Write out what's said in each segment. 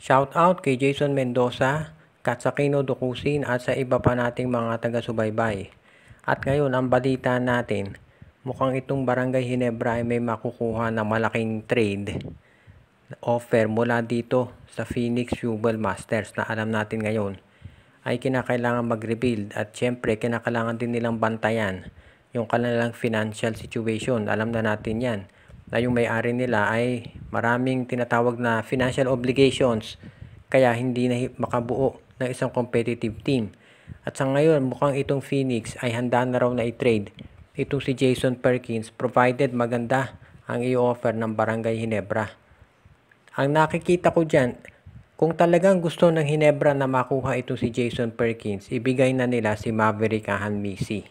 Shoutout kay Jason Mendoza, Katsakino Dukusin at sa iba pa nating mga taga-subaybay. At ngayon ang balita natin, mukhang itong Barangay Ginebra ay may makukuha na malaking trade offer mula dito sa Phoenix Jubel Masters na alam natin ngayon ay kinakailangan mag-rebuild at syempre kinakailangan din nilang bantayan yung kanilang financial situation. Alam na natin yan na yung may-ari nila ay maraming tinatawag na financial obligations kaya hindi na makabuo ng isang competitive team. At sa ngayon mukhang itong Phoenix ay handa na raw na i-trade itong si Jason Perkins provided maganda ang i-offer ng Barangay Ginebra. Ang nakikita ko dyan, kung talagang gusto ng Ginebra na makuha itong si Jason Perkins, ibigay na nila si Maverick Hanmisi.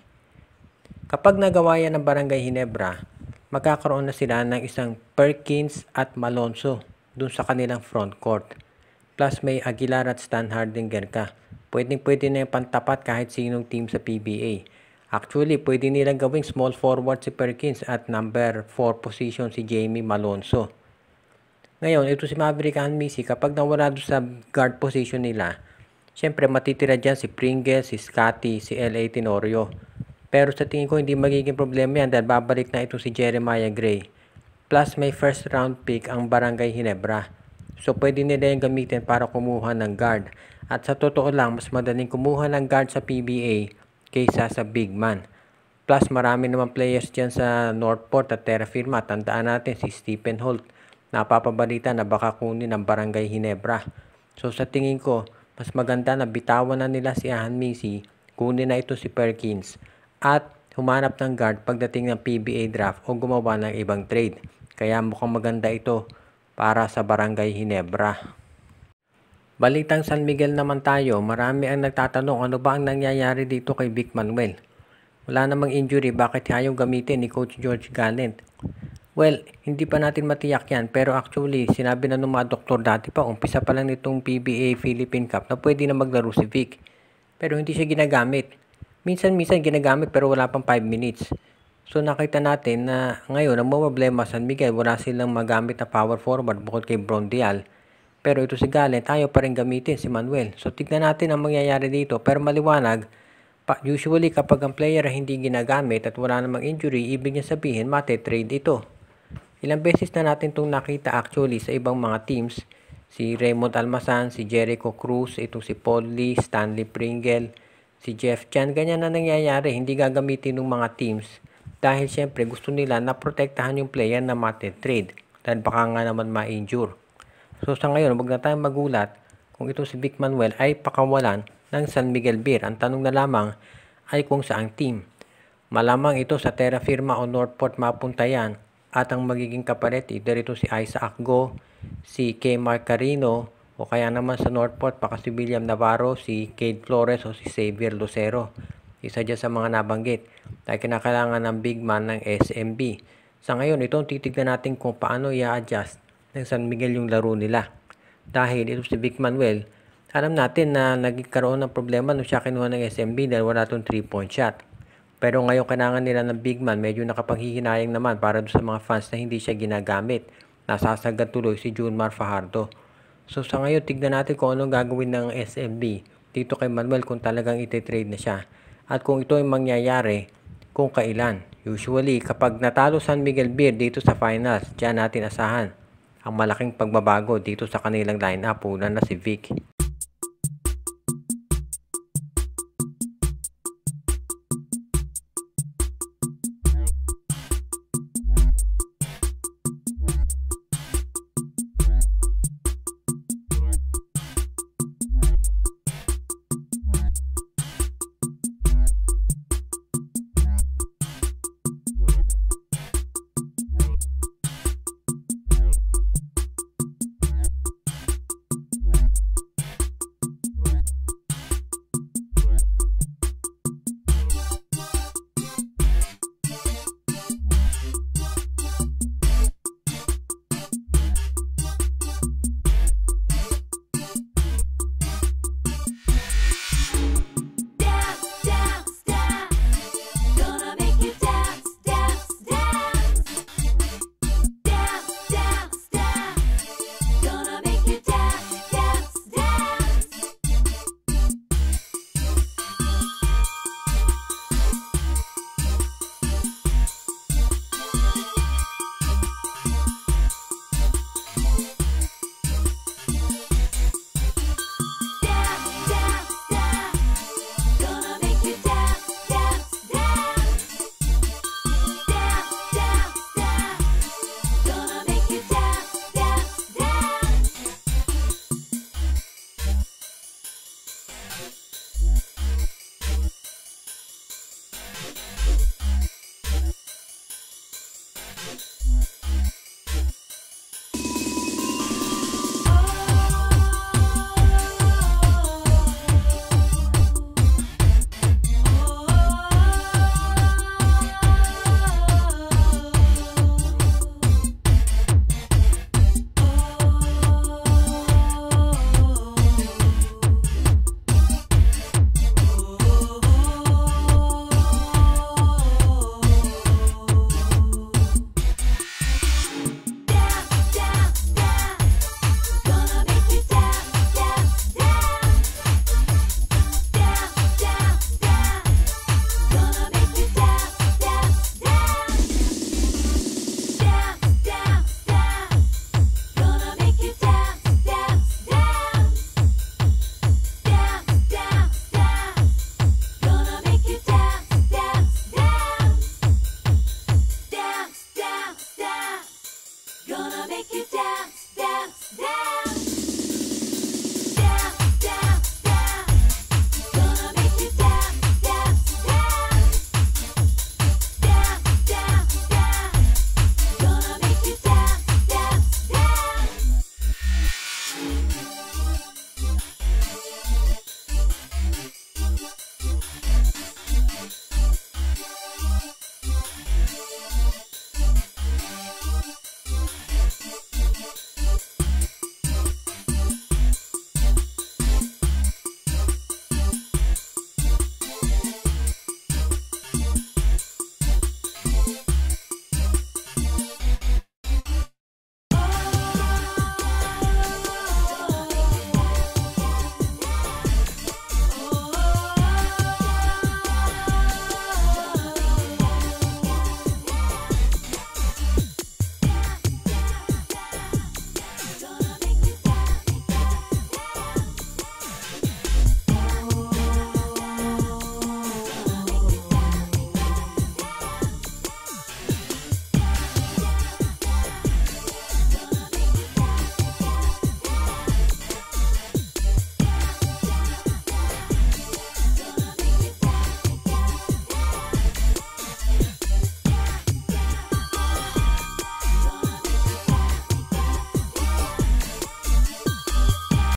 Kapag nagawa yan ng Barangay Ginebra, magkakaroon na sila ng isang Perkins at Malonzo dun sa kanilang front court. Plus may Aguilar at Stan Hardinger ka. Pwede na yung pantapat kahit sinong team sa PBA. Actually, pwede nilang gawing small forward si Perkins at number 4 position si Jamie Malonzo. Ngayon, ito si Maverick Hanmisi, kapag nawala doon sa guard position nila, syempre matitira dyan si Pringle, si Scotty, si L.A. Tenorio. Pero sa tingin ko hindi magiging problema yan dahil babalik na ito si Jeremiah Gray. Plus may first round pick ang Barangay Ginebra. So pwede nila yung gamitin para kumuha ng guard. At sa totoo lang, mas madaling kumuha ng guard sa PBA kaysa sa big man. Plus marami naman players dyan sa Northport at Terra Firma. Tandaan natin si Stephen Holt. Napapabalita na baka kunin ng Barangay Ginebra. So sa tingin ko, mas maganda na bitawan na nila si Hanmisi, kunin na ito si Perkins at humanap ng guard pagdating ng PBA draft o gumawa ng ibang trade. Kaya mukhang maganda ito para sa Barangay Ginebra. Balitang San Miguel naman tayo, marami ang nagtatanong ano ba ang nangyayari dito kay Vic Manuel. Wala namang injury, bakit ayaw gamitin ni Coach George Gallant? Well, hindi pa natin matiyak yan pero actually sinabi na ng mga doktor dati pa, umpisa pa lang nitong PBA Philippine Cup na pwede na maglaro si Vic. Pero hindi siya ginagamit. Minsan ginagamit pero wala pang 5 minutes. So nakita natin na ngayon ang problema San Miguel, wala silang magamit na power forward bukod kay Brondial. Pero ito si Gallant, tayo pa rin gamitin si Manuel. So tignan natin ang mangyayari dito pero maliwanag, usually kapag ang player hindi ginagamit at wala namang injury, ibig niya sabihin mate-trade ito. Ilang beses na natin itong nakita actually sa ibang mga teams. Si Raymond Almasan, si Jericho Cruz, itong si Paul Lee, Stanley Pringle, si Jeff Chan, ganyan na nangyayari, hindi gagamitin ng mga teams dahil syempre gusto nila na protektahan yung player na mate-trade dahil baka nga naman ma-injure. So sa ngayon, wag na tayong magulat kung ito si Vic Manuel ay pakawalan ng San Miguel Beer. Ang tanong na lamang ay kung saang team. Malamang ito sa Terra Firma o Northport mapunta yan at ang magiging kapalit either ito si Isaac Go, si K. Mark Carino, o kaya naman sa Northport, baka si William Navarro, si Cade Flores o si Xavier Lucero. Isa dyan sa mga nabanggit dahil kinakailangan ng big man ng SMB. Sa ngayon, itong titignan natin kung paano i-adjust ng San Miguel yung laro nila. Dahil ito si Vic Manuel, alam natin na nagkaroon ng problema nung siya kinuha ng SMB dahil wala itong 3-point shot. Pero ngayon kailangan nila ng big man, medyo nakapaghihinayang naman para doon sa mga fans na hindi siya ginagamit. Nasasagad tuloy si Junmar Fajardo. So sa ngayon, tignan natin kung anong gagawin ng SMB dito kay Manuel kung talagang iti-trade na siya. At kung ito ay mangyayari, kung kailan. Usually, kapag natalo San Miguel Beer dito sa finals, diyan natin asahan ang malaking pagbabago dito sa kanilang lineup, una na si Vic.